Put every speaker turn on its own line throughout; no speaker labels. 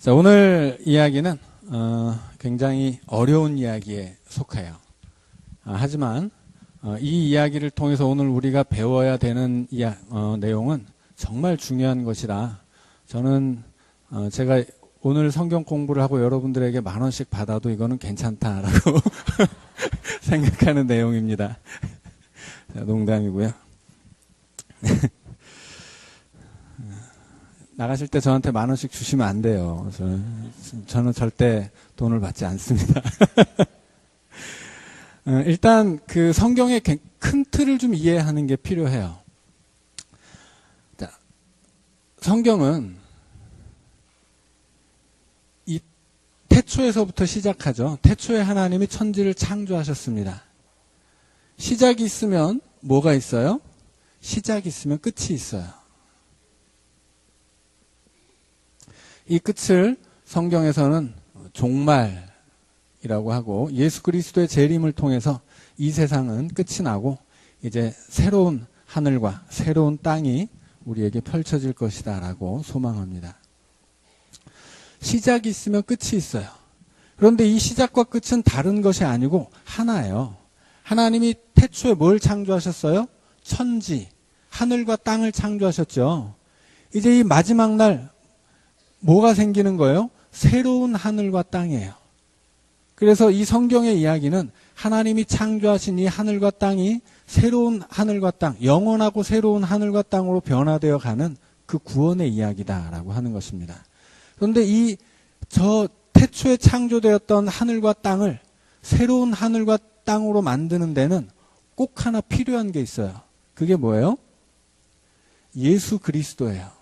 자, 오늘 이야기는 굉장히 어려운 이야기에 속해요. 하지만 이 이야기를 통해서 오늘 우리가 배워야 되는 내용은 정말 중요한 것이라 저는 제가 오늘 성경 공부를 하고 여러분들에게 10,000원씩 받아도 이거는 괜찮다라고 생각하는 내용입니다. 자, 농담이고요. 나가실 때 저한테 10,000원씩 주시면 안 돼요. 저는 절대 돈을 받지 않습니다. 일단 그 성경의 큰 틀을 좀 이해하는 게 필요해요. 자, 성경은 이 태초에서부터 시작하죠. 태초에 하나님이 천지를 창조하셨습니다. 시작이 있으면 뭐가 있어요? 시작이 있으면 끝이 있어요. 이 끝을 성경에서는 종말이라고 하고 예수 그리스도의 재림을 통해서 이 세상은 끝이 나고 이제 새로운 하늘과 새로운 땅이 우리에게 펼쳐질 것이다 라고 소망합니다. 시작이 있으면 끝이 있어요. 그런데 이 시작과 끝은 다른 것이 아니고 하나예요. 하나님이 태초에 뭘 창조하셨어요? 천지, 하늘과 땅을 창조하셨죠. 이제 이 마지막 날 뭐가 생기는 거예요? 새로운 하늘과 땅이에요. 그래서 이 성경의 이야기는 하나님이 창조하신 이 하늘과 땅이 새로운 하늘과 땅, 영원하고 새로운 하늘과 땅으로 변화되어 가는 그 구원의 이야기다라고 하는 것입니다. 그런데 저 태초에 창조되었던 하늘과 땅을 새로운 하늘과 땅으로 만드는 데는 꼭 하나 필요한 게 있어요. 그게 뭐예요? 예수 그리스도예요.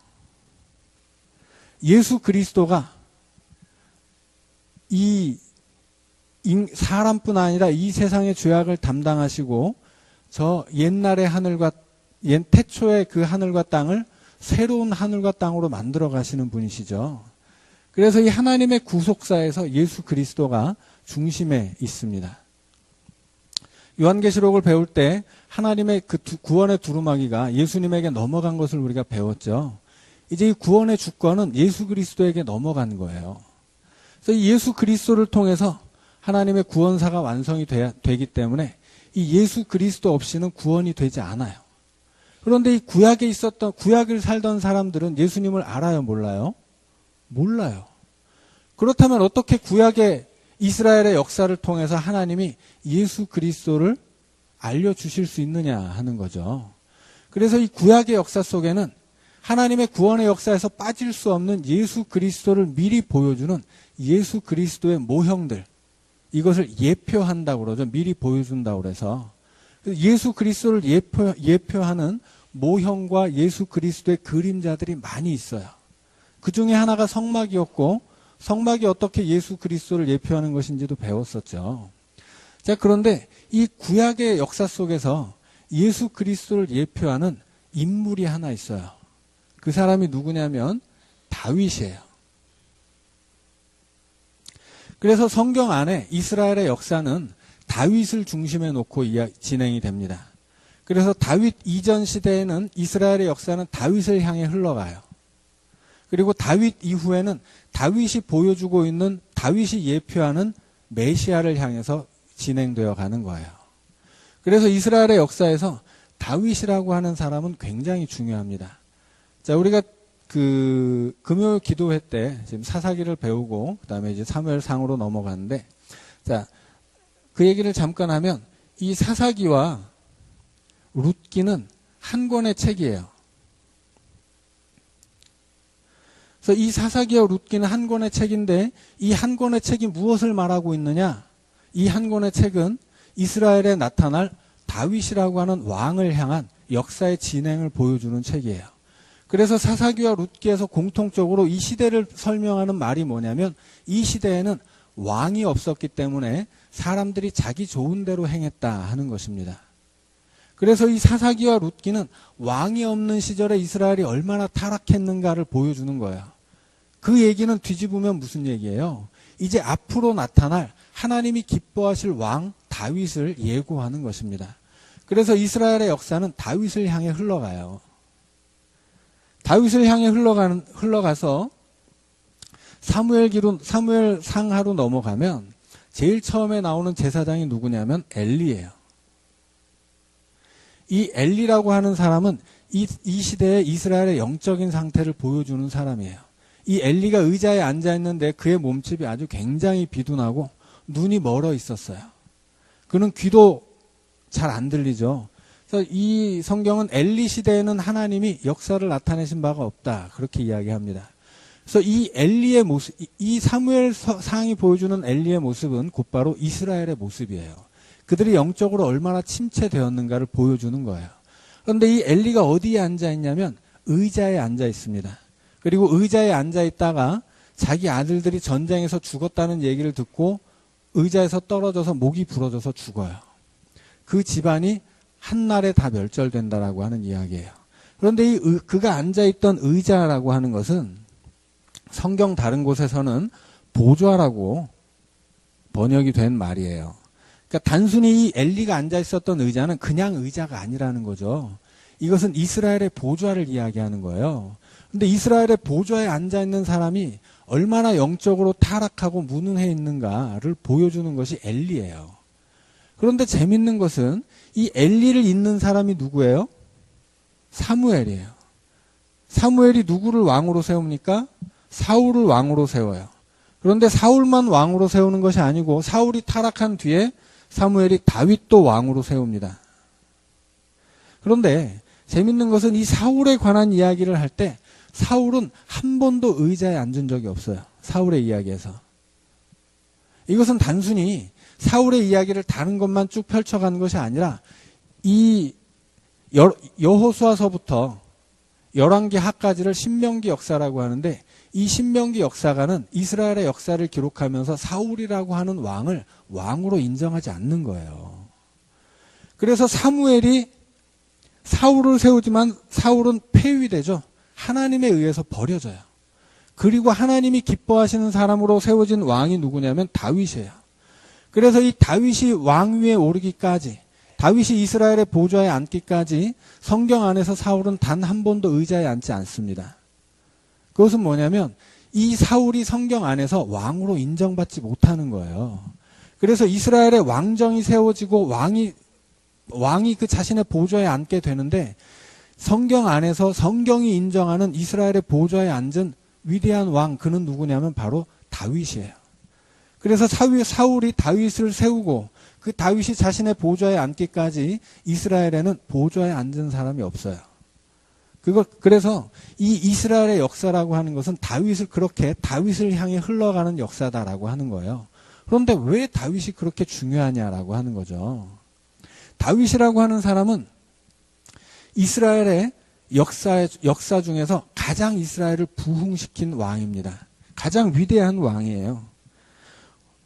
예수 그리스도가 이 사람뿐 아니라 이 세상의 죄악을 담당하시고 저 옛날의 태초의 그 하늘과 땅을 새로운 하늘과 땅으로 만들어 가시는 분이시죠. 그래서 이 하나님의 구속사에서 예수 그리스도가 중심에 있습니다. 요한계시록을 배울 때 하나님의 그 구원의 두루마기가 예수님에게 넘어간 것을 우리가 배웠죠. 이제 이 구원의 주권은 예수 그리스도에게 넘어간 거예요. 그래서 이 예수 그리스도를 통해서 하나님의 구원사가 완성이 되기 때문에 이 예수 그리스도 없이는 구원이 되지 않아요. 그런데 이 구약을 살던 사람들은 예수님을 알아요, 몰라요? 몰라요. 그렇다면 어떻게 구약의 이스라엘의 역사를 통해서 하나님이 예수 그리스도를 알려주실 수 있느냐 하는 거죠. 그래서 이 구약의 역사 속에는 하나님의 구원의 역사에서 빠질 수 없는 예수 그리스도를 미리 보여주는 예수 그리스도의 모형들, 이것을 예표한다고 그러죠. 미리 보여준다고 그래서 예수 그리스도를 예표하는 모형과 예수 그리스도의 그림자들이 많이 있어요. 그 중에 하나가 성막이었고 성막이 어떻게 예수 그리스도를 예표하는 것인지도 배웠었죠. 자, 그런데 이 구약의 역사 속에서 예수 그리스도를 예표하는 인물이 하나 있어요. 그 사람이 누구냐면 다윗이에요. 그래서 성경 안에 이스라엘의 역사는 다윗을 중심에 놓고 진행이 됩니다. 그래서 다윗 이전 시대에는 이스라엘의 역사는 다윗을 향해 흘러가요. 그리고 다윗 이후에는 다윗이 보여주고 있는, 다윗이 예표하는 메시아를 향해서 진행되어 가는 거예요. 그래서 이스라엘의 역사에서 다윗이라고 하는 사람은 굉장히 중요합니다. 자, 우리가 금요일 기도회 때 지금 사사기를 배우고 그다음에 이제 사무엘상으로 넘어가는데, 자, 그 얘기를 잠깐 하면 이 사사기와 룻기는 한 권의 책이에요. 그래서 이 사사기와 룻기는 한 권의 책인데 이 한 권의 책이 무엇을 말하고 있느냐? 이 한 권의 책은 이스라엘에 나타날 다윗이라고 하는 왕을 향한 역사의 진행을 보여주는 책이에요. 그래서 사사기와 룻기에서 공통적으로 이 시대를 설명하는 말이 뭐냐면 이 시대에는 왕이 없었기 때문에 사람들이 자기 좋은 대로 행했다 하는 것입니다. 그래서 이 사사기와 룻기는 왕이 없는 시절에 이스라엘이 얼마나 타락했는가를 보여주는 거예요. 그 얘기는 뒤집으면 무슨 얘기예요? 이제 앞으로 나타날 하나님이 기뻐하실 왕 다윗을 예고하는 것입니다. 그래서 이스라엘의 역사는 다윗을 향해 흘러가요. 다윗을 향해 흘러가서 사무엘상하로 넘어가면 제일 처음에 나오는 제사장이 누구냐면 엘리예요. 이 엘리라고 하는 사람은 이 시대의 이스라엘의 영적인 상태를 보여주는 사람이에요. 이 엘리가 의자에 앉아 있는데 그의 몸집이 아주 굉장히 비둔하고 눈이 멀어 있었어요. 그는 귀도 잘 안 들리죠. 그래서 이 성경은 엘리 시대에는 하나님이 역사를 나타내신 바가 없다, 그렇게 이야기합니다. 그래서 이 엘리의 모습, 이 사무엘 상이 보여주는 엘리의 모습은 곧바로 이스라엘의 모습이에요. 그들이 영적으로 얼마나 침체되었는가를 보여주는 거예요. 그런데 이 엘리가 어디에 앉아 있냐면 의자에 앉아 있습니다. 그리고 의자에 앉아 있다가 자기 아들들이 전쟁에서 죽었다는 얘기를 듣고 의자에서 떨어져서 목이 부러져서 죽어요. 그 집안이 한날에 다 멸절된다라고 하는 이야기예요. 그런데 그가 앉아있던 의자라고 하는 것은 성경 다른 곳에서는 보좌라고 번역이 된 말이에요. 그러니까 단순히 이 엘리가 앉아있었던 의자는 그냥 의자가 아니라는 거죠. 이것은 이스라엘의 보좌를 이야기하는 거예요. 근데 이스라엘의 보좌에 앉아있는 사람이 얼마나 영적으로 타락하고 무능해 있는가를 보여주는 것이 엘리예요. 그런데 재밌는 것은 이 엘리를 잇는 사람이 누구예요? 사무엘이에요. 사무엘이 누구를 왕으로 세웁니까? 사울을 왕으로 세워요. 그런데 사울만 왕으로 세우는 것이 아니고 사울이 타락한 뒤에 사무엘이 다윗도 왕으로 세웁니다. 그런데 재밌는 것은 이 사울에 관한 이야기를 할 때 사울은 한 번도 의자에 앉은 적이 없어요. 사울의 이야기에서. 이것은 단순히 사울의 이야기를 다른 것만 쭉 펼쳐가는 것이 아니라 이 여호수아서부터 열왕기 하까지를 신명기 역사라고 하는데 이 신명기 역사가는 이스라엘의 역사를 기록하면서 사울이라고 하는 왕을 왕으로 인정하지 않는 거예요. 그래서 사무엘이 사울을 세우지만 사울은 폐위되죠. 하나님에 의해서 버려져요. 그리고 하나님이 기뻐하시는 사람으로 세워진 왕이 누구냐면 다윗이에요. 그래서 이 다윗이 왕 위에 오르기까지, 다윗이 이스라엘의 보좌에 앉기까지 성경 안에서 사울은 단 한 번도 의자에 앉지 않습니다. 그것은 뭐냐면 이 사울이 성경 안에서 왕으로 인정받지 못하는 거예요. 그래서 이스라엘의 왕정이 세워지고 왕이 그 자신의 보좌에 앉게 되는데 성경 안에서 성경이 인정하는 이스라엘의 보좌에 앉은 위대한 왕, 그는 누구냐면 바로 다윗이에요. 그래서 사울이 다윗을 세우고 그 다윗이 자신의 보좌에 앉기까지 이스라엘에는 보좌에 앉은 사람이 없어요. 그래서 이 이스라엘의 역사라고 하는 것은 다윗을 향해 흘러가는 역사다라고 하는 거예요. 그런데 왜 다윗이 그렇게 중요하냐라고 하는 거죠. 다윗이라고 하는 사람은 이스라엘의 역사 중에서 가장 이스라엘을 부흥시킨 왕입니다. 가장 위대한 왕이에요.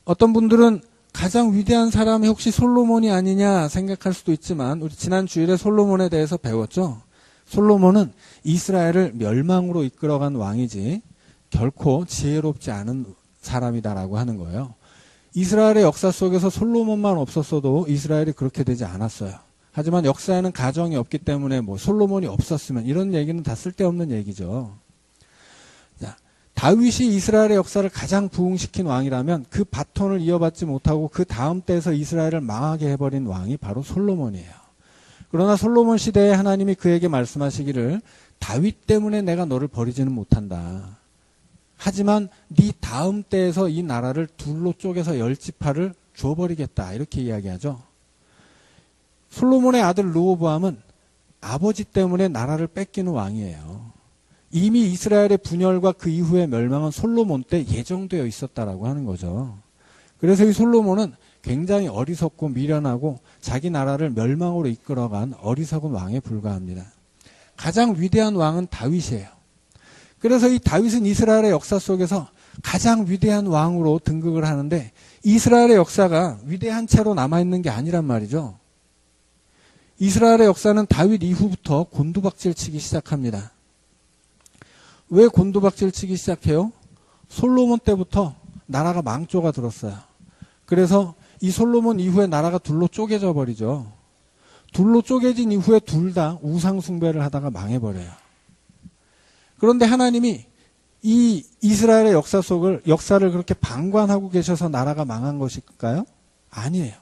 어떤 분들은 가장 위대한 사람이 혹시 솔로몬이 아니냐 생각할 수도 있지만 우리 지난 주일에 솔로몬에 대해서 배웠죠. 솔로몬은 이스라엘을 멸망으로 이끌어간 왕이지 결코 지혜롭지 않은 사람이다라고 하는 거예요. 이스라엘의 역사 속에서 솔로몬만 없었어도 이스라엘이 그렇게 되지 않았어요. 하지만 역사에는 가정이 없기 때문에 솔로몬이 없었으면 이런 얘기는 다 쓸데없는 얘기죠. 자, 다윗이 이스라엘의 역사를 가장 부흥시킨 왕이라면 그 바톤을 이어받지 못하고 그 다음 때에서 이스라엘을 망하게 해버린 왕이 바로 솔로몬이에요. 그러나 솔로몬 시대에 하나님이 그에게 말씀하시기를 다윗 때문에 내가 너를 버리지는 못한다. 하지만 네 다음 때에서 이 나라를 둘로 쪼개서 10지파를 줘버리겠다. 이렇게 이야기하죠. 솔로몬의 아들 르호보암은 아버지 때문에 나라를 뺏기는 왕이에요. 이미 이스라엘의 분열과 그 이후의 멸망은 솔로몬 때 예정되어 있었다라고 하는 거죠. 그래서 이 솔로몬은 굉장히 어리석고 미련하고 자기 나라를 멸망으로 이끌어간 어리석은 왕에 불과합니다. 가장 위대한 왕은 다윗이에요. 그래서 이 다윗은 이스라엘의 역사 속에서 가장 위대한 왕으로 등극을 하는데 이스라엘의 역사가 위대한 채로 남아있는 게 아니란 말이죠. 이스라엘의 역사는 다윗 이후부터 곤두박질 치기 시작합니다. 왜 곤두박질 치기 시작해요? 솔로몬 때부터 나라가 망조가 들었어요. 그래서 이 솔로몬 이후에 나라가 둘로 쪼개져 버리죠. 둘로 쪼개진 이후에 둘 다 우상 숭배를 하다가 망해버려요. 그런데 하나님이 이 이스라엘의 역사를 그렇게 방관하고 계셔서 나라가 망한 것일까요? 아니에요.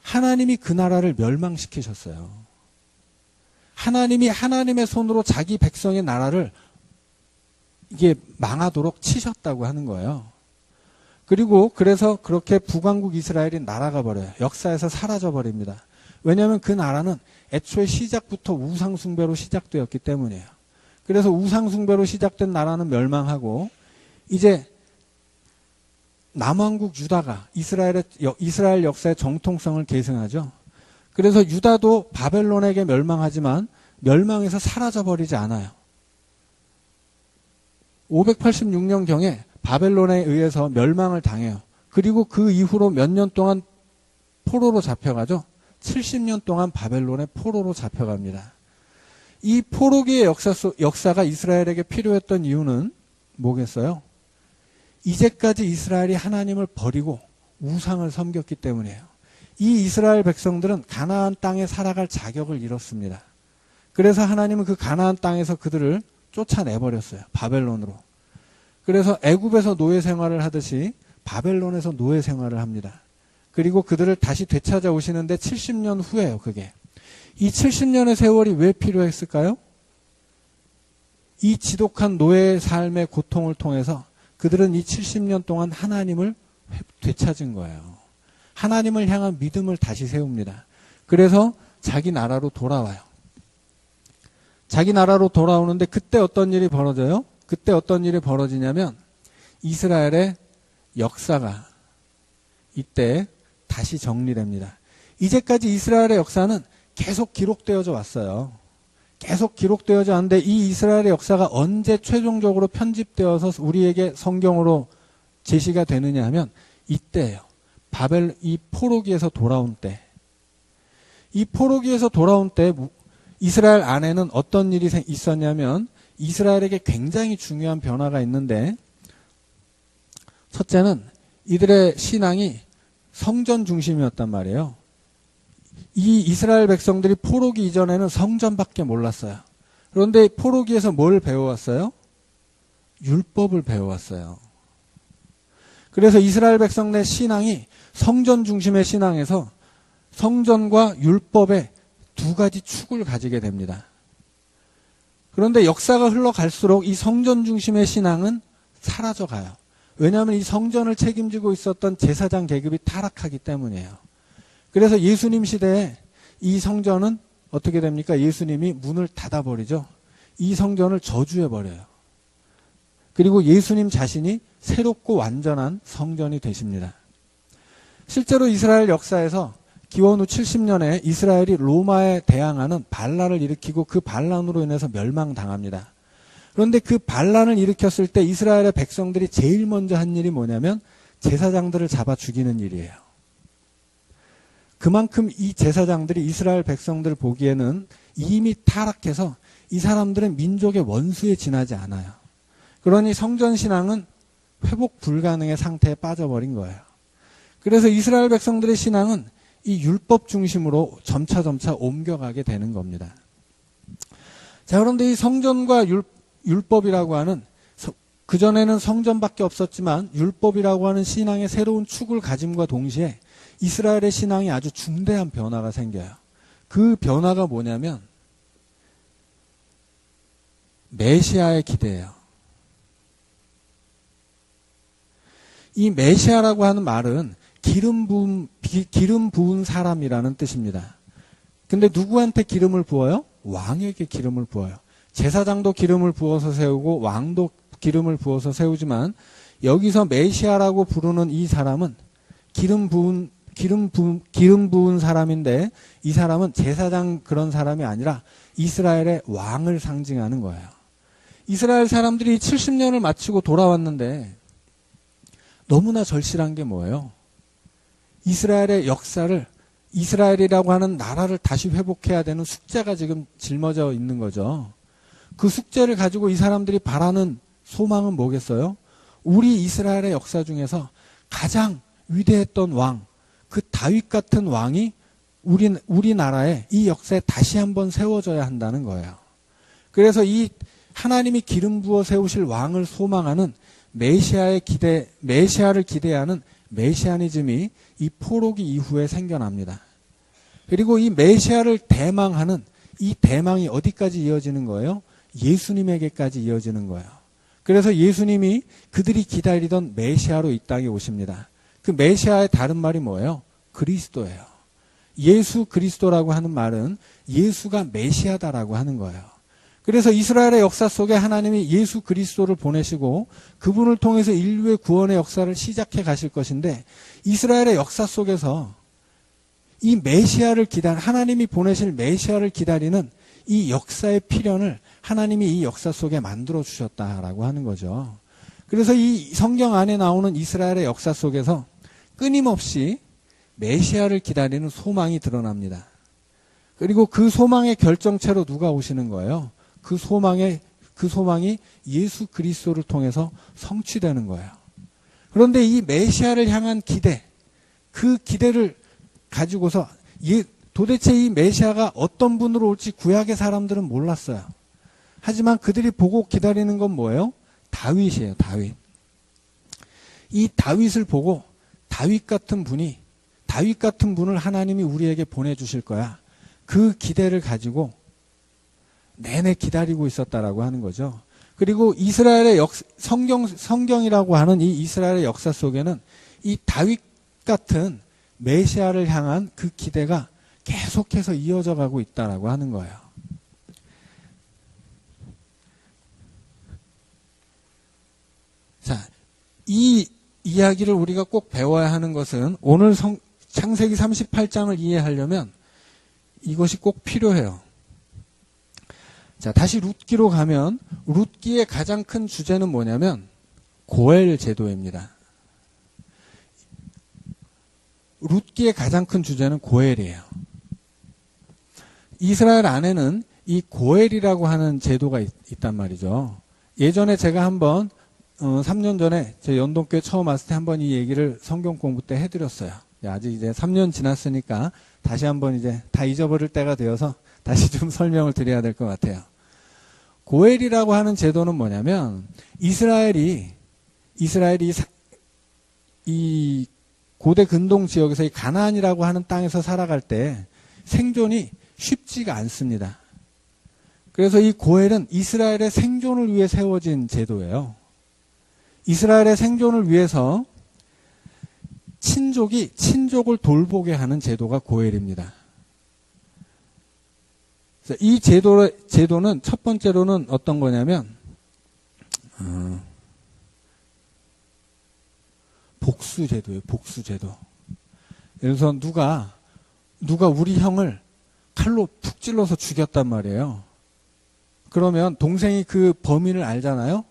하나님이 그 나라를 멸망시키셨어요. 하나님이 하나님의 손으로 자기 백성의 나라를 이게 망하도록 치셨다고 하는 거예요. 그리고 그래서 그렇게 북왕국 이스라엘이 날아가 버려요. 역사에서 사라져 버립니다. 왜냐하면 그 나라는 애초에 시작부터 우상숭배로 시작되었기 때문이에요. 그래서 우상숭배로 시작된 나라는 멸망하고 이제 남왕국 유다가 이스라엘 역사의 정통성을 계승하죠. 그래서 유다도 바벨론에게 멸망하지만 멸망해서 사라져 버리지 않아요. 586년경에 바벨론에 의해서 멸망을 당해요. 그리고 그 이후로 몇 년 동안 포로로 잡혀가죠. 70년 동안 바벨론의 포로로 잡혀갑니다. 이 포로기의 역사가 이스라엘에게 필요했던 이유는 뭐겠어요? 이제까지 이스라엘이 하나님을 버리고 우상을 섬겼기 때문이에요. 이 이스라엘 백성들은 가나안 땅에 살아갈 자격을 잃었습니다. 그래서 하나님은 그 가나안 땅에서 그들을 쫓아내버렸어요. 바벨론으로. 그래서 애굽에서 노예 생활을 하듯이 바벨론에서 노예 생활을 합니다. 그리고 그들을 다시 되찾아오시는데 70년 후예요. 그게. 이 70년의 세월이 왜 필요했을까요? 이 지독한 노예의 삶의 고통을 통해서 그들은 이 70년 동안 하나님을 되찾은 거예요. 하나님을 향한 믿음을 다시 세웁니다. 그래서 자기 나라로 돌아와요. 자기 나라로 돌아오는데 그때 어떤 일이 벌어져요? 그때 어떤 일이 벌어지냐면 이스라엘의 역사가 이때 다시 정리됩니다. 이제까지 이스라엘의 역사는 계속 기록되어져 왔어요. 계속 되어져 왔는데 이 이스라엘의 역사가 언제 최종적으로 편집되어서 우리에게 성경으로 제시가 되느냐 하면 이때예요. 이 포로기에서 돌아온 때. 이 포로기에서 돌아온 때 이스라엘 안에는 어떤 일이 있었냐면 이스라엘에게 굉장히 중요한 변화가 있는데 첫째는 이들의 신앙이 성전 중심이었단 말이에요. 이 이스라엘 백성들이 포로기 이전에는 성전밖에 몰랐어요. 그런데 포로기에서 뭘 배워왔어요? 율법을 배워왔어요. 그래서 이스라엘 백성들의 신앙이 성전 중심의 신앙에서 성전과 율법의 두 가지 축을 가지게 됩니다. 그런데 역사가 흘러갈수록 이 성전 중심의 신앙은 사라져가요. 왜냐하면 이 성전을 책임지고 있었던 제사장 계급이 타락하기 때문이에요. 그래서 예수님 시대에 이 성전은 어떻게 됩니까? 예수님이 문을 닫아버리죠. 이 성전을 저주해버려요. 그리고 예수님 자신이 새롭고 완전한 성전이 되십니다. 실제로 이스라엘 역사에서 기원 후 70년에 이스라엘이 로마에 대항하는 반란을 일으키고 그 반란으로 인해서 멸망당합니다. 그런데 그 반란을 일으켰을 때 이스라엘의 백성들이 제일 먼저 한 일이 뭐냐면 제사장들을 잡아 죽이는 일이에요. 그만큼 이 제사장들이 이스라엘 백성들 보기에는 이미 타락해서 이 사람들은 민족의 원수에 지나지 않아요. 그러니 성전신앙은 회복 불가능의 상태에 빠져버린 거예요. 그래서 이스라엘 백성들의 신앙은 이 율법 중심으로 점차 옮겨가게 되는 겁니다. 자, 그런데 이 성전과 율법이라고 하는 그전에는 성전밖에 없었지만 율법이라고 하는 신앙의 새로운 축을 가짐과 동시에 이스라엘의 신앙이 아주 중대한 변화가 생겨요. 그 변화가 뭐냐면 메시아의 기대예요. 이 메시아라고 하는 말은 기름 부은 사람이라는 뜻입니다. 근데 누구한테 기름을 부어요? 왕에게 기름을 부어요. 제사장도 기름을 부어서 세우고 왕도 기름을 부어서 세우지만 여기서 메시아라고 부르는 이 사람은 기름 부은 사람인데 이 사람은 제사장 그런 사람이 아니라 이스라엘의 왕을 상징하는 거예요. 이스라엘 사람들이 70년을 마치고 돌아왔는데 너무나 절실한 게 뭐예요? 이스라엘의 역사를 이스라엘이라고 하는 나라를 다시 회복해야 되는 숙제가 지금 짊어져 있는 거죠. 그 숙제를 가지고 이 사람들이 바라는 소망은 뭐겠어요? 우리 이스라엘의 역사 중에서 가장 위대했던 왕, 그 다윗 같은 왕이 우리나라에 이 역사에 다시 한번 세워져야 한다는 거예요. 그래서 이 하나님이 기름 부어 세우실 왕을 소망하는 메시아를 기대하는 메시아니즘이 이 포로기 이후에 생겨납니다. 그리고 이 메시아를 대망하는 이 대망이 어디까지 이어지는 거예요? 예수님에게까지 이어지는 거예요. 그래서 예수님이 그들이 기다리던 메시아로 이 땅에 오십니다. 그 메시아의 다른 말이 뭐예요? 그리스도예요. 예수 그리스도라고 하는 말은 예수가 메시아다라고 하는 거예요. 그래서 이스라엘의 역사 속에 하나님이 예수 그리스도를 보내시고 그분을 통해서 인류의 구원의 역사를 시작해 가실 것인데, 이스라엘의 역사 속에서 이 메시아를 하나님이 보내실 메시아를 기다리는 이 역사의 필연을 하나님이 이 역사 속에 만들어 주셨다라고 하는 거죠. 그래서 이 성경 안에 나오는 이스라엘의 역사 속에서 끊임없이 메시아를 기다리는 소망이 드러납니다. 그리고 그 소망의 결정체로 누가 오시는 거예요? 그 소망이 예수 그리스도를 통해서 성취되는 거예요. 그런데 이 메시아를 향한 기대, 그 기대를 가지고서 도대체 이 메시아가 어떤 분으로 올지 구약의 사람들은 몰랐어요. 하지만 그들이 보고 기다리는 건 뭐예요? 다윗이에요, 다윗. 이 다윗을 보고 다윗 같은 분을 하나님이 우리에게 보내주실 거야. 그 기대를 가지고 내내 기다리고 있었다라고 하는 거죠. 그리고 이스라엘의 성경이라고 하는 이 이스라엘의 역사 속에는 이 다윗 같은 메시아를 향한 그 기대가 계속해서 이어져 가고 있다라고 하는 거예요. 자, 이 이야기를 우리가 꼭 배워야 하는 것은 오늘 창세기 38장을 이해하려면 이것이 꼭 필요해요. 자, 다시 룻기로 가면 룻기의 가장 큰 주제는 뭐냐면 고엘 제도입니다. 룻기의 가장 큰 주제는 고엘이에요. 이스라엘 안에는 이 고엘이라고 하는 제도가 있단 말이죠. 예전에 제가 한번 3년 전에 제 연동교회 처음 왔을 때 한번 이 얘기를 성경 공부 때 해드렸어요. 아직 이제 3년 지났으니까 다시 한번 이제 다 잊어버릴 때가 되어서 다시 좀 설명을 드려야 될 것 같아요. 고엘이라고 하는 제도는 뭐냐면 이스라엘이 이 고대 근동 지역에서 이 가나안이라고 하는 땅에서 살아갈 때 생존이 쉽지가 않습니다. 그래서 이 고엘은 이스라엘의 생존을 위해 세워진 제도예요. 이스라엘의 생존을 위해서 친족이 친족을 돌보게 하는 제도가 고엘입니다. 이 제도는 첫 번째로는 어떤 거냐면 복수제도예요. 복수제도. 예를 들어서 누가 우리 형을 칼로 푹 찔러서 죽였단 말이에요. 그러면 동생이 그 범인을 알잖아요.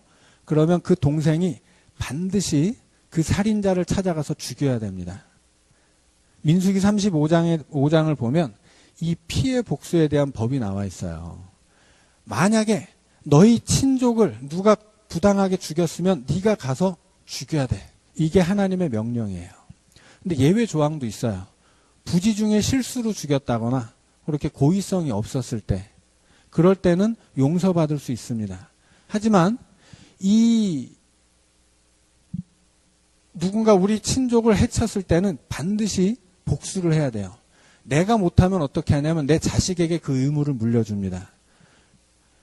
그러면 그 동생이 반드시 그 살인자를 찾아가서 죽여야 됩니다. 민수기 35장을 보면 이 피해 복수에 대한 법이 나와 있어요. 만약에 너희 친족을 누가 부당하게 죽였으면 네가 가서 죽여야 돼. 이게 하나님의 명령이에요. 근데 예외 조항도 있어요. 부지 중에 실수로 죽였다거나 그렇게 고의성이 없었을 때, 그럴 때는 용서받을 수 있습니다. 하지만 누군가 우리 친족을 해쳤을 때는 반드시 복수를 해야 돼요. 내가 못하면 어떻게 하냐면 내 자식에게 그 의무를 물려줍니다.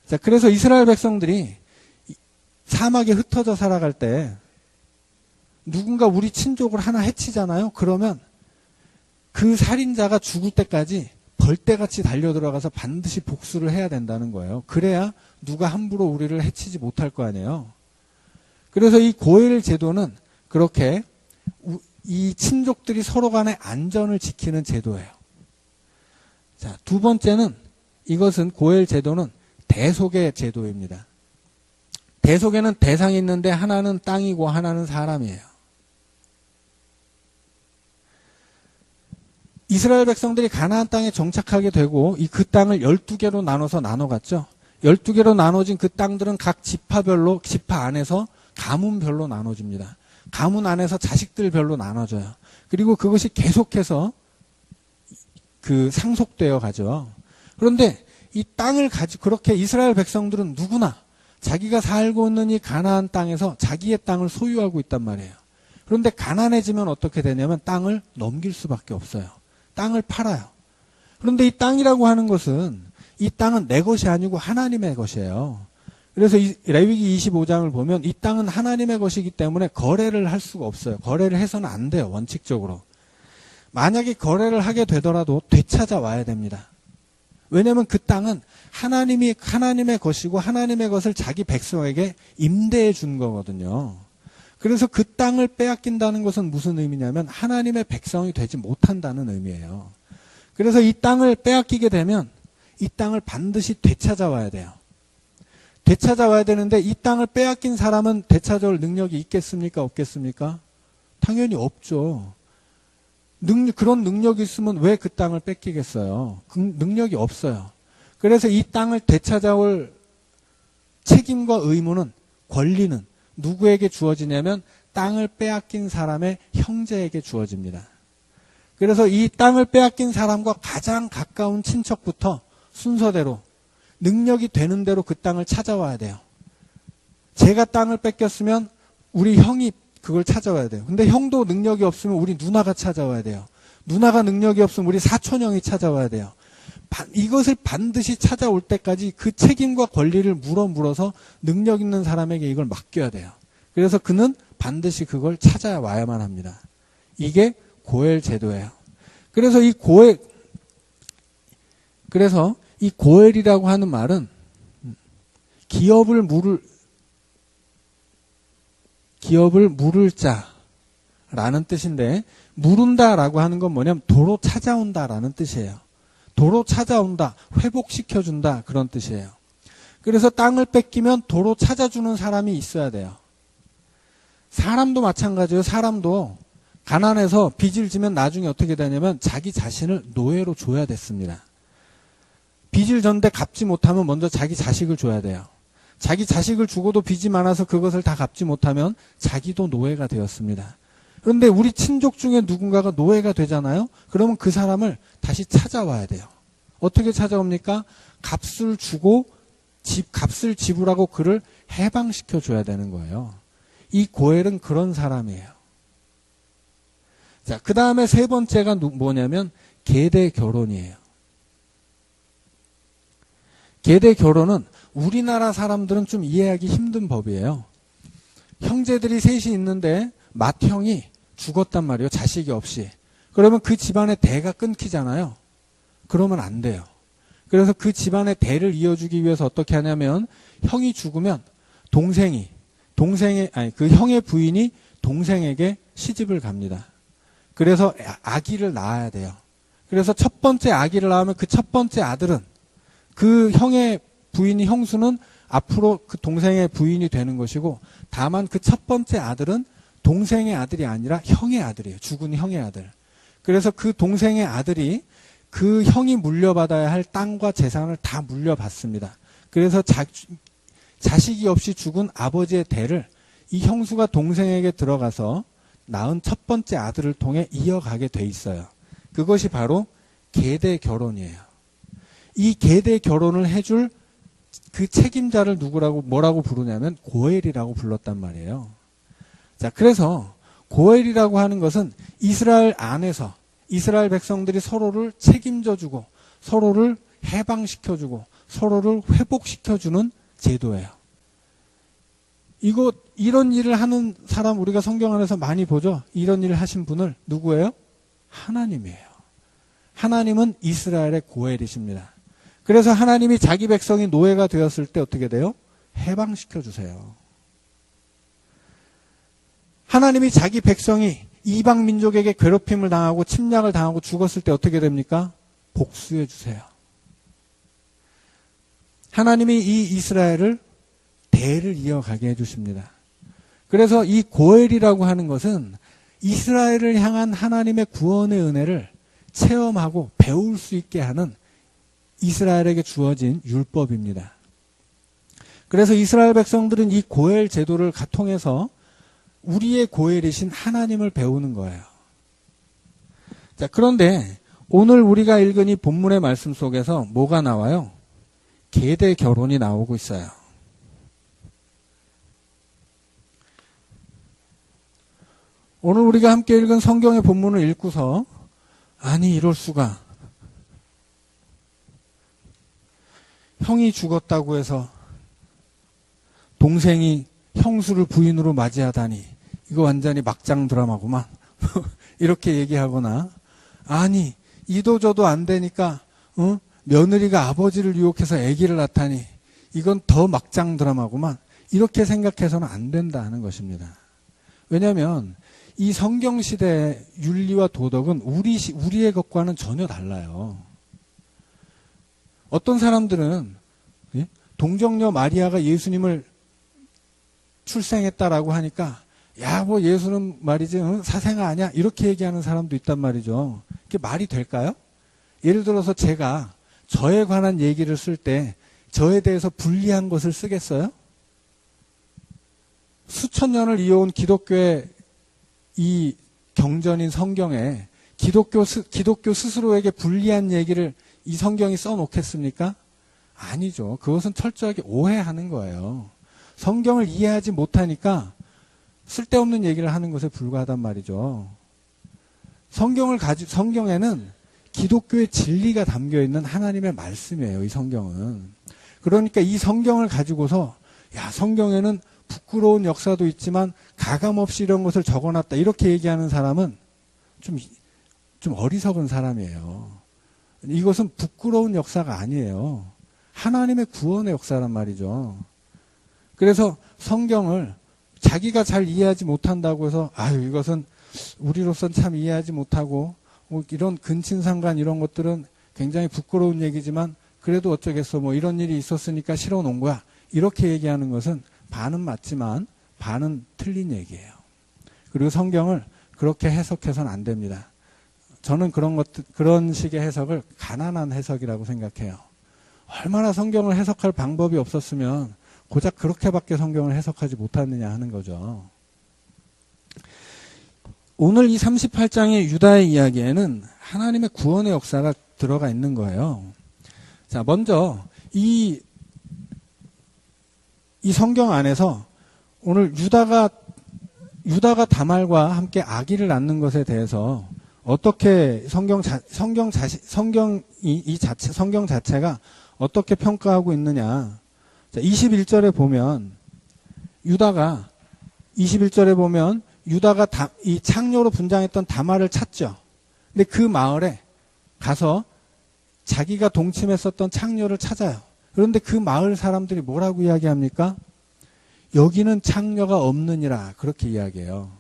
자, 그래서 이스라엘 백성들이 사막에 흩어져 살아갈 때 누군가 우리 친족을 하나 해치잖아요. 그러면 그 살인자가 죽을 때까지 벌떼같이 달려들어가서 반드시 복수를 해야 된다는 거예요. 그래야 누가 함부로 우리를 해치지 못할 거 아니에요. 그래서 이 고엘 제도는 그렇게 이 친족들이 서로 간의 안전을 지키는 제도예요. 자, 두 번째는 이것은 고엘 제도는 대속의 제도입니다. 대속에는 대상이 있는데 하나는 땅이고 하나는 사람이에요. 이스라엘 백성들이 가나안 땅에 정착하게 되고 그 땅을 12개로 나눠갔죠. 12개로 나눠진 그 땅들은 각 지파 안에서 가문별로 나눠집니다. 가문 안에서 자식들별로 나눠져요. 그리고 그것이 계속해서 상속되어 가죠. 그런데 이 땅을 그렇게 이스라엘 백성들은 누구나 자기가 살고 있는 이 가나안 땅에서 자기의 땅을 소유하고 있단 말이에요. 그런데 가난해지면 어떻게 되냐면 땅을 넘길 수밖에 없어요. 땅을 팔아요. 그런데 이 땅이라고 하는 것은 이 땅은 내 것이 아니고 하나님의 것이에요. 그래서 이 레위기 25장을 보면 이 땅은 하나님의 것이기 때문에 거래를 할 수가 없어요. 거래를 해서는 안 돼요. 원칙적으로. 만약에 거래를 하게 되더라도 되찾아와야 됩니다. 왜냐하면 그 땅은 하나님의 것이고 하나님의 것을 자기 백성에게 임대해 준 거거든요. 그래서 그 땅을 빼앗긴다는 것은 무슨 의미냐면 하나님의 백성이 되지 못한다는 의미예요. 그래서 이 땅을 빼앗기게 되면 이 땅을 반드시 되찾아와야 돼요. 되찾아와야 되는데 이 땅을 빼앗긴 사람은 되찾아올 능력이 있겠습니까? 없겠습니까? 당연히 없죠. 그런 능력이 있으면 왜 그 땅을 뺏기겠어요? 그 능력이 없어요. 그래서 이 땅을 되찾아올 책임과 의무는, 권리는 누구에게 주어지냐면 땅을 빼앗긴 사람의 형제에게 주어집니다. 그래서 이 땅을 빼앗긴 사람과 가장 가까운 친척부터 순서대로 능력이 되는 대로 그 땅을 찾아와야 돼요. 제가 땅을 뺏겼으면 우리 형이 그걸 찾아와야 돼요. 근데 형도 능력이 없으면 우리 누나가 찾아와야 돼요. 누나가 능력이 없으면 우리 사촌형이 찾아와야 돼요. 이것을 반드시 찾아올 때까지 그 책임과 권리를 물어서 능력 있는 사람에게 이걸 맡겨야 돼요. 그래서 그는 반드시 그걸 찾아와야만 합니다. 이게 고엘 제도예요. 그래서 이 고엘이라고 하는 말은 기업을 물을 자라는 뜻인데, 물은다라고 하는 건 뭐냐면 도로 찾아온다라는 뜻이에요. 도로 찾아온다, 회복시켜준다, 그런 뜻이에요. 그래서 땅을 뺏기면 도로 찾아주는 사람이 있어야 돼요. 사람도 마찬가지예요. 사람도 가난해서 빚을 지면 나중에 어떻게 되냐면 자기 자신을 노예로 줘야 됐습니다. 빚을 졌는데 갚지 못하면 먼저 자기 자식을 줘야 돼요. 자기 자식을 주고도 빚이 많아서 그것을 다 갚지 못하면 자기도 노예가 되었습니다. 그런데 우리 친족 중에 누군가가 노예가 되잖아요. 그러면 그 사람을 다시 찾아와야 돼요. 어떻게 찾아옵니까? 값을 주고 값을 지불하고 그를 해방시켜 줘야 되는 거예요. 이 고엘은 그런 사람이에요. 자, 그 다음에 세 번째가 뭐냐면 계대 결혼이에요. 계대 결혼은 우리나라 사람들은 좀 이해하기 힘든 법이에요. 형제들이 셋이 있는데 맏형이 죽었단 말이에요. 자식이 없이. 그러면 그 집안의 대가 끊기잖아요. 그러면 안 돼요. 그래서 그 집안의 대를 이어주기 위해서 어떻게 하냐면 형이 죽으면 그 형의 부인이 동생에게 시집을 갑니다. 그래서 아기를 낳아야 돼요. 그래서 첫 번째 아기를 낳으면 그 첫 번째 아들은 그 형의 부인이 형수는 앞으로 그 동생의 부인이 되는 것이고, 다만 그 첫 번째 아들은 동생의 아들이 아니라 형의 아들이에요. 죽은 형의 아들. 그래서 그 동생의 아들이 그 형이 물려받아야 할 땅과 재산을 다 물려받습니다. 그래서 자식이 없이 죽은 아버지의 대를 이 형수가 동생에게 들어가서 낳은 첫 번째 아들을 통해 이어가게 돼 있어요. 그것이 바로 계대 결혼이에요. 이 계대 결혼을 해줄 그 책임자를 뭐라고 부르냐면 고엘이라고 불렀단 말이에요. 자, 그래서 고엘이라고 하는 것은 이스라엘 안에서 이스라엘 백성들이 서로를 책임져주고 서로를 해방시켜주고 서로를 회복시켜주는 제도예요. 이런 일을 하는 사람 우리가 성경 안에서 많이 보죠. 이런 일을 하신 분을 누구예요? 하나님이에요. 하나님은 이스라엘의 고엘이십니다. 그래서 하나님이 자기 백성이 노예가 되었을 때 어떻게 돼요? 해방시켜 주세요. 하나님이 자기 백성이 이방 민족에게 괴롭힘을 당하고 침략을 당하고 죽었을 때 어떻게 됩니까? 복수해 주세요. 하나님이 이 이스라엘을 대를 이어가게 해주십니다. 그래서 이 고엘이라고 하는 것은 이스라엘을 향한 하나님의 구원의 은혜를 체험하고 배울 수 있게 하는 이스라엘에게 주어진 율법입니다. 그래서 이스라엘 백성들은 이 고엘 제도를 통해서 우리의 고엘이신 하나님을 배우는 거예요. 자, 그런데 오늘 우리가 읽은 이 본문의 말씀 속에서 뭐가 나와요? 계대 결혼이 나오고 있어요. 오늘 우리가 함께 읽은 성경의 본문을 읽고서 아니 이럴 수가, 형이 죽었다고 해서 동생이 형수를 부인으로 맞이하다니 이거 완전히 막장 드라마구만 이렇게 얘기하거나, 아니 이도저도 안 되니까 며느리가 아버지를 유혹해서 아기를 낳다니 이건 더 막장 드라마구만, 이렇게 생각해서는 안 된다는 것입니다. 왜냐하면 이 성경시대의 윤리와 도덕은 우리의 것과는 전혀 달라요. 어떤 사람들은 동정녀 마리아가 예수님을 출생했다라고 하니까 야, 뭐 예수는 말이지 사생아 아니야? 이렇게 얘기하는 사람도 있단 말이죠. 그게 말이 될까요? 예를 들어서 제가 저에 관한 얘기를 쓸 때 저에 대해서 불리한 것을 쓰겠어요? 수천 년을 이어온 기독교의 이 경전인 성경에 기독교 스스로에게 불리한 얘기를 이 성경이 써놓겠습니까? 아니죠. 그것은 철저하게 오해하는 거예요. 성경을 이해하지 못하니까 쓸데없는 얘기를 하는 것에 불과하단 말이죠. 성경에는 기독교의 진리가 담겨 있는 하나님의 말씀이에요. 이 성경은. 그러니까 이 성경을 가지고서 야, 성경에는 부끄러운 역사도 있지만 가감없이 이런 것을 적어놨다, 이렇게 얘기하는 사람은 좀 어리석은 사람이에요. 이것은 부끄러운 역사가 아니에요. 하나님의 구원의 역사란 말이죠. 그래서 성경을 자기가 잘 이해하지 못한다고 해서 아유 이것은 우리로선 참 이해하지 못하고 뭐 이런 근친상간 이런 것들은 굉장히 부끄러운 얘기지만 그래도 어쩌겠어, 뭐 이런 일이 있었으니까 실어 놓은 거야, 이렇게 얘기하는 것은 반은 맞지만 반은 틀린 얘기예요. 그리고 성경을 그렇게 해석해서는 안 됩니다. 저는 그런 식의 해석을 가난한 해석이라고 생각해요. 얼마나 성경을 해석할 방법이 없었으면 고작 그렇게밖에 성경을 해석하지 못하느냐 하는 거죠. 오늘 이 38장의 유다의 이야기에는 하나님의 구원의 역사가 들어가 있는 거예요. 자, 먼저 이 성경 안에서 오늘 유다가 다말과 함께 아기를 낳는 것에 대해서 어떻게 성경 자체가 어떻게 평가하고 있느냐. 자, 21절에 보면 유다가 이 창녀로 분장했던 다말을 찾죠. 근데 그 마을에 가서 자기가 동침했었던 창녀를 찾아요. 그런데 그 마을 사람들이 뭐라고 이야기합니까? 여기는 창녀가 없느니라, 그렇게 이야기해요.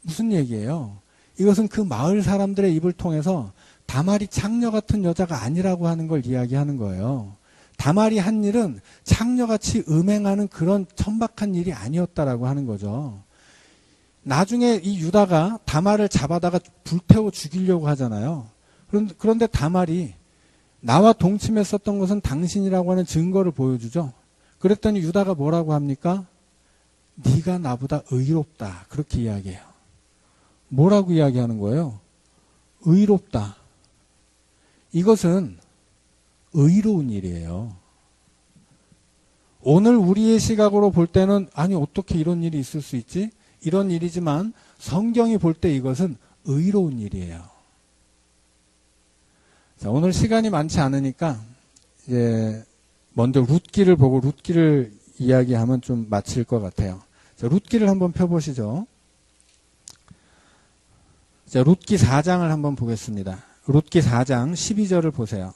무슨 얘기예요? 이것은 그 마을 사람들의 입을 통해서 다말이 창녀 같은 여자가 아니라고 하는 걸 이야기하는 거예요. 다말이 한 일은 창녀같이 음행하는 그런 천박한 일이 아니었다라고 하는 거죠. 나중에 이 유다가 다말을 잡아다가 불태워 죽이려고 하잖아요. 그런데 다말이 나와 동침했었던 것은 당신이라고 하는 증거를 보여주죠. 그랬더니 유다가 뭐라고 합니까? 네가 나보다 의롭다, 그렇게 이야기해요. 뭐라고 이야기하는 거예요? 의롭다. 이것은 의로운 일이에요. 오늘 우리의 시각으로 볼 때는 아니 어떻게 이런 일이 있을 수 있지? 이런 일이지만 성경이 볼 때 이것은 의로운 일이에요. 자, 오늘 시간이 많지 않으니까 이제 먼저 룻기를 보고 룻기를 이야기하면 좀 마칠 것 같아요. 자, 룻기를 한번 펴보시죠. 자, 룻기 4장을 한번 보겠습니다. 룻기 4장 12절을 보세요.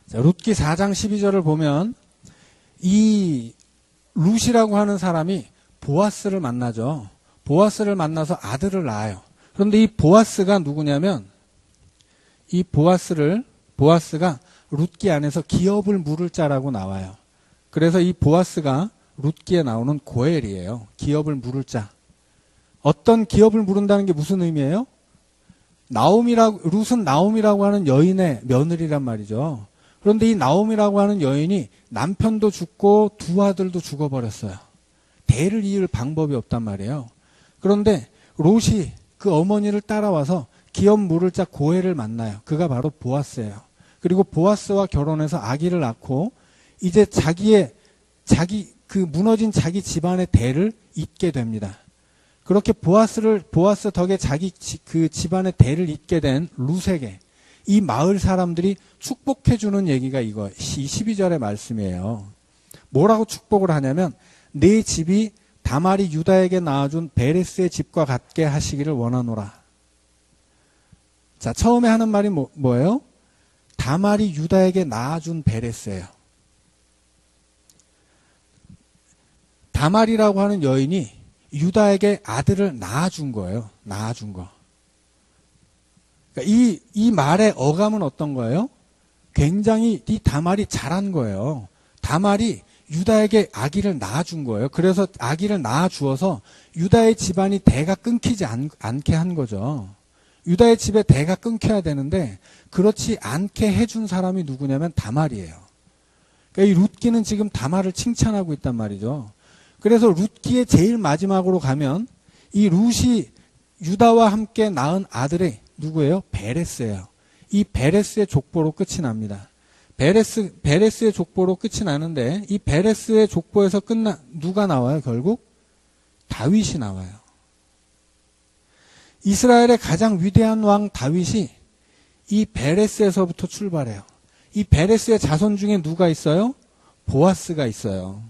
자, 룻기 4장 12절을 보면 이 룻이라고 하는 사람이 보아스를 만나죠. 보아스를 만나서 아들을 낳아요. 그런데 이 보아스가 누구냐면 이 보아스가 룻기 안에서 기업을 물을 자라고 나와요. 그래서 이 보아스가 룻기에 나오는 고엘이에요. 기업을 물을 자. 어떤 기업을 물은다는 게 무슨 의미예요? 룻은 나옴이라고 하는 여인의 며느리란 말이죠. 그런데 이 나옴이라고 하는 여인이 남편도 죽고 두 아들도 죽어버렸어요. 대를 이을 방법이 없단 말이에요. 그런데 롯이 그 어머니를 따라와서 기업 물을 자 고엘을 만나요. 그가 바로 보아스예요. 그리고 보아스와 결혼해서 아기를 낳고 이제 그 무너진 자기 집안의 대를 잇게 됩니다. 그렇게 보아스 덕에 자기 그 집안의 대를 잇게 된 룻에게 이 마을 사람들이 축복해주는 얘기가 이 12절의 말씀이에요. 뭐라고 축복을 하냐면 내 집이 다말이 유다에게 낳아준 베레스의 집과 같게 하시기를 원하노라. 자, 처음에 하는 말이 뭐예요? 다말이 유다에게 낳아준 베레스예요. 다말이라고 하는 여인이 유다에게 아들을 낳아준 거예요. 낳아준 거. 그러니까 이 말의 어감은 어떤 거예요? 굉장히 이 다말이 잘한 거예요. 다말이 유다에게 아기를 낳아준 거예요. 그래서 아기를 낳아주어서 유다의 집안이 대가 끊기지 않게 한 거죠. 유다의 집에 대가 끊겨야 되는데 그렇지 않게 해준 사람이 누구냐면 다말이에요. 그러니까 이 룻기는 지금 다말을 칭찬하고 있단 말이죠. 그래서 룻기의 제일 마지막으로 가면 이 룻이 유다와 함께 낳은 아들이 누구예요? 베레스예요. 이 베레스의 족보로 끝이 납니다. 베레스의 족보로 끝이 나는데 이 베레스의 족보에서 누가 나와요? 결국 다윗이 나와요. 이스라엘의 가장 위대한 왕 다윗이 이 베레스에서부터 출발해요. 이 베레스의 자손 중에 누가 있어요? 보아스가 있어요.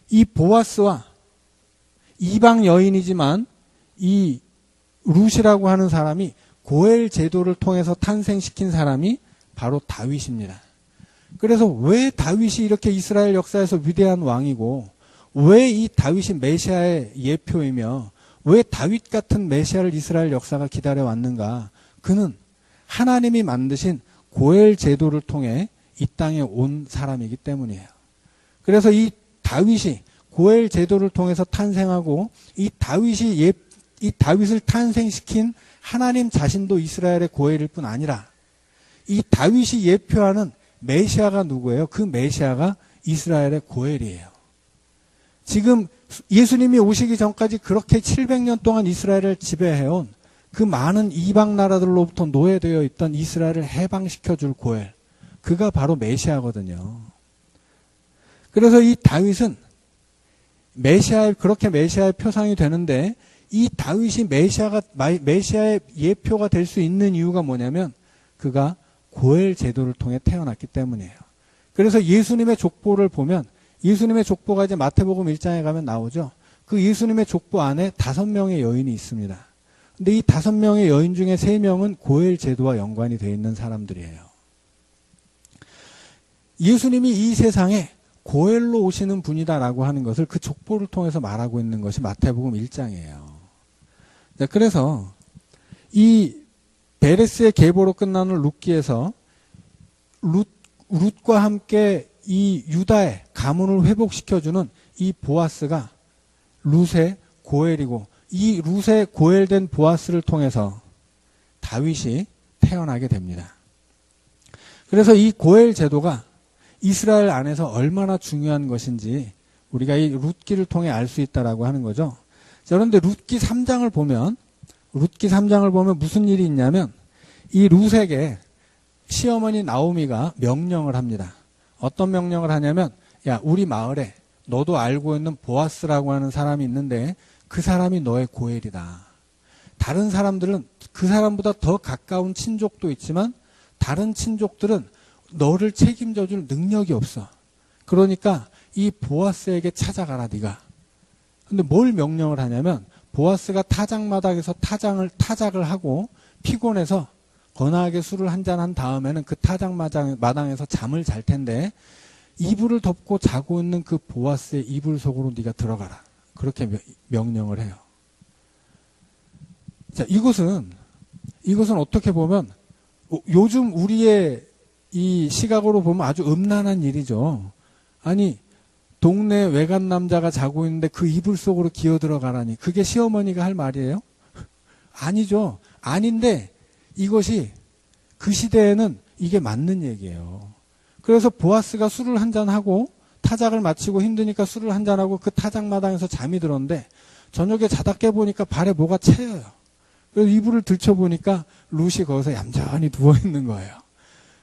이 보아스와 이방 여인이지만 이 룻이라고 하는 사람이 고엘 제도를 통해서 탄생시킨 사람이 바로 다윗입니다. 그래서 왜 다윗이 이렇게 이스라엘 역사에서 위대한 왕이고 왜 이 다윗이 메시아의 예표이며 왜 다윗 같은 메시아를 이스라엘 역사가 기다려왔는가? 그는 하나님이 만드신 고엘 제도를 통해 이 땅에 온 사람이기 때문이에요. 그래서 이 다윗이 고엘 제도를 통해서 탄생하고 이 다윗을 탄생시킨 하나님 자신도 이스라엘의 고엘일 뿐 아니라 이 다윗이 예표하는 메시아가 누구예요? 그 메시아가 이스라엘의 고엘이에요. 지금 예수님이 오시기 전까지 그렇게 700년 동안 이스라엘을 지배해온 그 많은 이방 나라들로부터 노예되어 있던 이스라엘을 해방시켜줄 고엘, 그가 바로 메시아거든요. 그래서 이 다윗은 그렇게 메시아의 표상이 되는데 이 다윗이 메시아의 예표가 될 수 있는 이유가 뭐냐면 그가 고엘 제도를 통해 태어났기 때문이에요. 그래서 예수님의 족보를 보면 예수님의 족보가 이제 마태복음 1장에 가면 나오죠. 그 예수님의 족보 안에 5명의 여인이 있습니다. 근데 이 5명의 여인 중에 3명은 고엘 제도와 연관이 되어 있는 사람들이에요. 예수님이 이 세상에 고엘로 오시는 분이다라고 하는 것을 그 족보를 통해서 말하고 있는 것이 마태복음 1장이에요. 그래서 이 베레스의 계보로 끝나는 룻기에서 룻과 함께 이 유다의 가문을 회복시켜주는 이 보아스가 룻의 고엘이고 이 룻의 고엘된 보아스를 통해서 다윗이 태어나게 됩니다. 그래서 이 고엘 제도가 이스라엘 안에서 얼마나 중요한 것인지 우리가 이 룻기를 통해 알 수 있다라고 하는 거죠. 자, 그런데 룻기 3장을 보면 무슨 일이 있냐면 이 룻에게 시어머니 나오미가 명령을 합니다. 어떤 명령을 하냐면 야, 우리 마을에 너도 알고 있는 보아스라고 하는 사람이 있는데 그 사람이 너의 고엘이다. 다른 사람들은 그 사람보다 더 가까운 친족도 있지만 다른 친족들은 너를 책임져줄 능력이 없어. 그러니까 이 보아스에게 찾아가라 네가. 근데 뭘 명령을 하냐면 보아스가 타작마당에서 타작을 하고 피곤해서 거나하게 술을 한잔한 다음에는 그 타작마당에서 잠을 잘 텐데 이불을 덮고 자고 있는 그 보아스의 이불 속으로 네가 들어가라. 그렇게 명령을 해요. 자, 이것은 어떻게 보면 요즘 우리의 이 시각으로 보면 아주 음란한 일이죠. 아니, 동네 외간 남자가 자고 있는데 그 이불 속으로 기어 들어가라니. 그게 시어머니가 할 말이에요? 아니죠. 아닌데 이것이 그 시대에는 이게 맞는 얘기예요. 그래서 보아스가 술을 한잔하고 타작을 마치고 힘드니까 술을 한잔하고 그 타작마당에서 잠이 들었는데 저녁에 자다 깨보니까 발에 뭐가 채여요. 그래서 이불을 들춰보니까 룻이 거기서 얌전히 누워있는 거예요.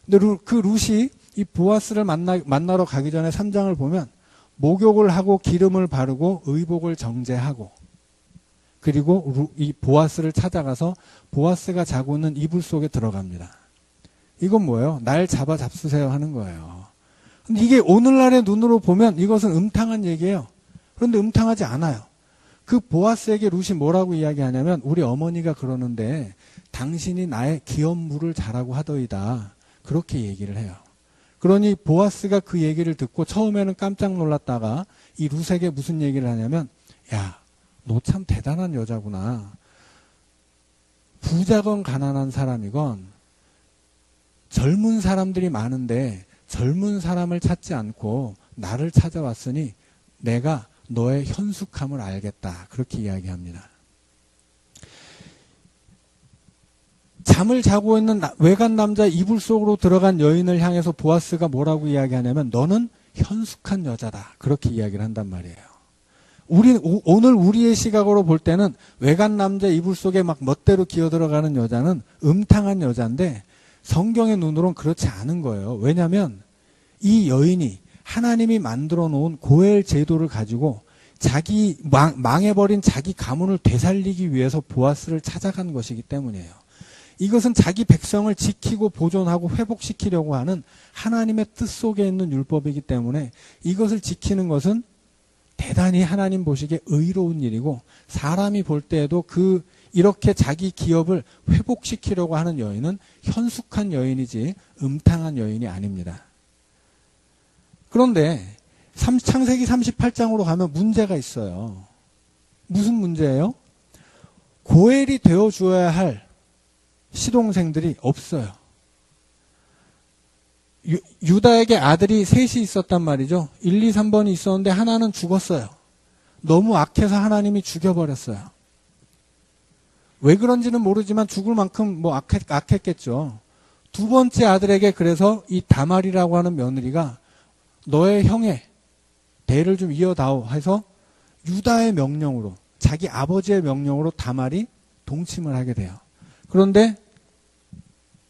근데 그 룻이 이 보아스를 만나러 가기 전에 3장을 보면 목욕을 하고 기름을 바르고 의복을 정제하고 그리고 이 보아스를 찾아가서 보아스가 자고 있는 이불 속에 들어갑니다. 이건 뭐예요? 날 잡수세요 하는 거예요. 근데 이게 오늘날의 눈으로 보면 이것은 음탕한 얘기예요. 그런데 음탕하지 않아요. 그 보아스에게 룻이 뭐라고 이야기하냐면 우리 어머니가 그러는데 당신이 나의 기업물을 자라고 하더이다. 그렇게 얘기를 해요. 그러니 보아스가 그 얘기를 듣고 처음에는 깜짝 놀랐다가 이 룻에게 무슨 얘기를 하냐면 야, 너 참 대단한 여자구나. 부자건 가난한 사람이건 젊은 사람들이 많은데 젊은 사람을 찾지 않고 나를 찾아왔으니 내가 너의 현숙함을 알겠다. 그렇게 이야기합니다. 잠을 자고 있는 외간 남자 이불 속으로 들어간 여인을 향해서 보아스가 뭐라고 이야기하냐면 너는 현숙한 여자다. 그렇게 이야기를 한단 말이에요. 오늘 우리의 시각으로 볼 때는 외간 남자 이불 속에 막 멋대로 기어들어가는 여자는 음탕한 여자인데 성경의 눈으로는 그렇지 않은 거예요. 왜냐하면 이 여인이 하나님이 만들어 놓은 고엘 제도를 가지고 자기 망해버린 자기 가문을 되살리기 위해서 보아스를 찾아간 것이기 때문이에요. 이것은 자기 백성을 지키고 보존하고 회복시키려고 하는 하나님의 뜻 속에 있는 율법이기 때문에 이것을 지키는 것은 대단히 하나님 보시기에 의로운 일이고 사람이 볼 때에도 이렇게 자기 기업을 회복시키려고 하는 여인은 현숙한 여인이지 음탕한 여인이 아닙니다. 그런데 창세기 38장으로 가면 문제가 있어요. 무슨 문제예요? 고엘이 되어주어야 할 시동생들이 없어요. 유다에게 아들이 셋이 있었단 말이죠. 1, 2, 3번이 있었는데 하나는 죽었어요. 너무 악해서 하나님이 죽여버렸어요. 왜 그런지는 모르지만 죽을 만큼 뭐 악했겠죠. 두 번째 아들에게 그래서 이 다말이라고 하는 며느리가 너의 형의 대를 좀 이어다오 해서 유다의 명령으로 자기 아버지의 명령으로 다말이 동침을 하게 돼요. 그런데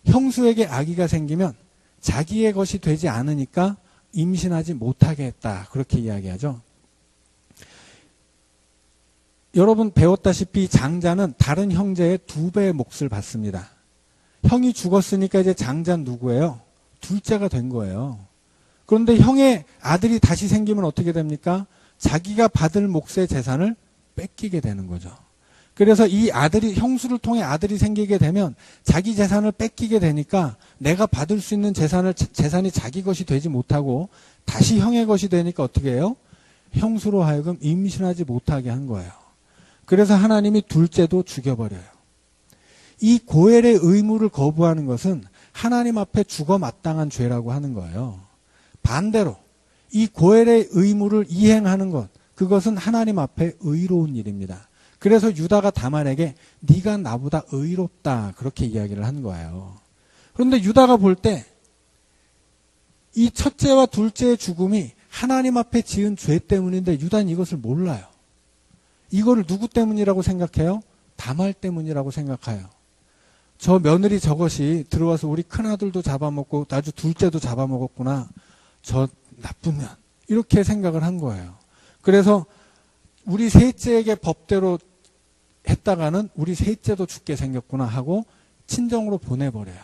형수에게 아기가 생기면 자기의 것이 되지 않으니까 임신하지 못하게 했다. 그렇게 이야기하죠. 여러분 배웠다시피 장자는 다른 형제의 2배의 몫을 받습니다. 형이 죽었으니까 이제 장자는 누구예요? 둘째가 된 거예요. 그런데 형의 아들이 다시 생기면 어떻게 됩니까? 자기가 받을 몫의 재산을 뺏기게 되는 거죠. 그래서 이 아들이 형수를 통해 아들이 생기게 되면 자기 재산을 뺏기게 되니까 내가 받을 수 있는 재산이 자기 것이 되지 못하고 다시 형의 것이 되니까 어떻게 해요? 형수로 하여금 임신하지 못하게 한 거예요. 그래서 하나님이 둘째도 죽여버려요. 이 고엘의 의무를 거부하는 것은 하나님 앞에 죽어 마땅한 죄라고 하는 거예요. 반대로 이 고엘의 의무를 이행하는 것, 그것은 하나님 앞에 의로운 일입니다. 그래서 유다가 다말에게 네가 나보다 의롭다 그렇게 이야기를 한 거예요. 그런데 유다가 볼 때 이 첫째와 둘째의 죽음이 하나님 앞에 지은 죄 때문인데 유다는 이것을 몰라요. 이거를 누구 때문이라고 생각해요? 다말 때문이라고 생각해요. 저 며느리 저것이 들어와서 우리 큰아들도 잡아먹고 아주 둘째도 잡아먹었구나. 저 나쁜 년. 이렇게 생각을 한 거예요. 그래서 우리 셋째에게 법대로 했다가는 우리 셋째도 죽게 생겼구나 하고 친정으로 보내버려요.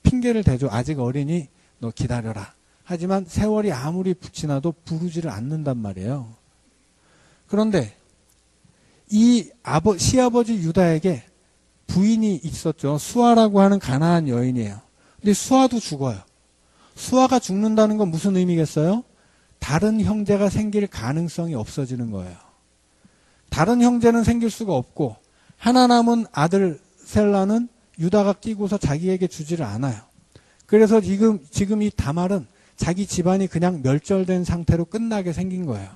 핑계를 대죠. 아직 어리니 너 기다려라. 하지만 세월이 아무리 지나도 부르지를 않는단 말이에요. 그런데 이 시아버지 유다에게 부인이 있었죠. 수아라고 하는 가나안 여인이에요. 근데 수아도 죽어요. 수아가 죽는다는 건 무슨 의미겠어요? 다른 형제가 생길 가능성이 없어지는 거예요. 다른 형제는 생길 수가 없고 하나 남은 아들 셀라는 유다가 끼고서 자기에게 주지를 않아요. 그래서 지금 이 다말은 자기 집안이 그냥 멸절된 상태로 끝나게 생긴 거예요.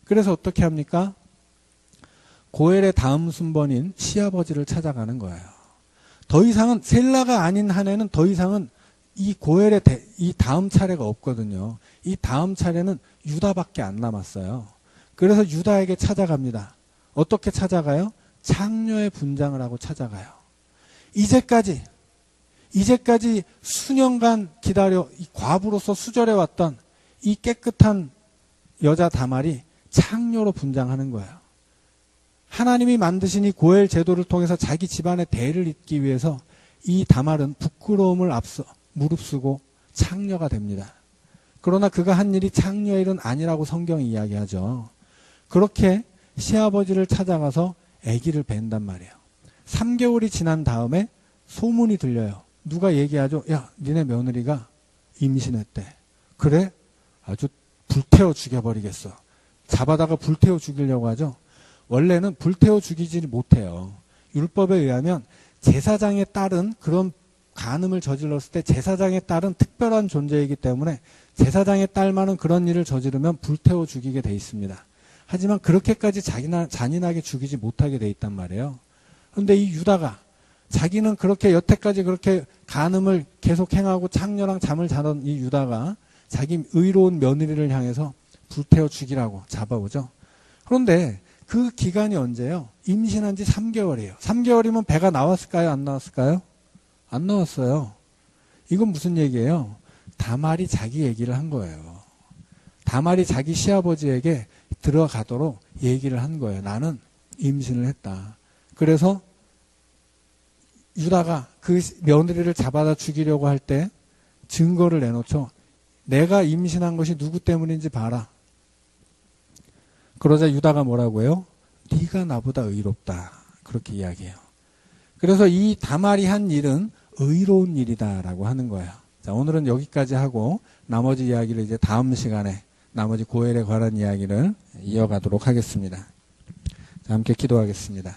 그래서 어떻게 합니까? 고엘의 다음 순번인 시아버지를 찾아가는 거예요. 더 이상은 셀라가 아닌 한 해는 더 이상은 이 고엘의 이 다음 차례가 없거든요. 이 다음 차례는 유다밖에 안 남았어요. 그래서 유다에게 찾아갑니다. 어떻게 찾아가요? 창녀의 분장을 하고 찾아가요. 이제까지 수년간 기다려 과부로서 수절해왔던 이 깨끗한 여자 다말이 창녀로 분장하는 거예요. 하나님이 만드신 이 고엘 제도를 통해서 자기 집안의 대를 잇기 위해서 이 다말은 부끄러움을 앞서 무릅쓰고 창녀가 됩니다. 그러나 그가 한 일이 창녀의 일은 아니라고 성경이 이야기하죠. 그렇게 시아버지를 찾아가서 아기를 뵌단 말이에요. 3개월이 지난 다음에 소문이 들려요. 누가 얘기하죠? 야, 니네 며느리가 임신했대. 그래? 아주 불태워 죽여버리겠어. 잡아다가 불태워 죽이려고 하죠. 원래는 불태워 죽이지 못해요. 율법에 의하면 제사장의 딸은 그런 간음을 저질렀을 때 제사장의 딸은 특별한 존재이기 때문에 제사장의 딸만은 그런 일을 저지르면 불태워 죽이게 돼 있습니다. 하지만 그렇게까지 잔인하게 죽이지 못하게 돼 있단 말이에요. 그런데 이 유다가 자기는 그렇게 여태까지 그렇게 간음을 계속 행하고 창녀랑 잠을 자던 이 유다가 자기 의로운 며느리를 향해서 불태워 죽이라고 잡아오죠. 그런데 그 기간이 언제예요? 임신한 지 3개월이에요. 3개월이면 배가 나왔을까요? 안 나왔을까요? 안 나왔어요. 이건 무슨 얘기예요? 다말이 자기 얘기를 한 거예요. 다말이 자기 시아버지에게 들어가도록 얘기를 한 거예요. 나는 임신을 했다. 그래서 유다가 그 며느리를 잡아다 죽이려고 할 때 증거를 내놓죠. 내가 임신한 것이 누구 때문인지 봐라. 그러자 유다가 뭐라고 해요? 네가 나보다 의롭다. 그렇게 이야기해요. 그래서 이 다말이 한 일은 의로운 일이다라고 하는 거예요. 자, 오늘은 여기까지 하고 나머지 이야기를 이제 다음 시간에 나머지 고엘에 관한 이야기를 이어가도록 하겠습니다. 자, 함께 기도하겠습니다.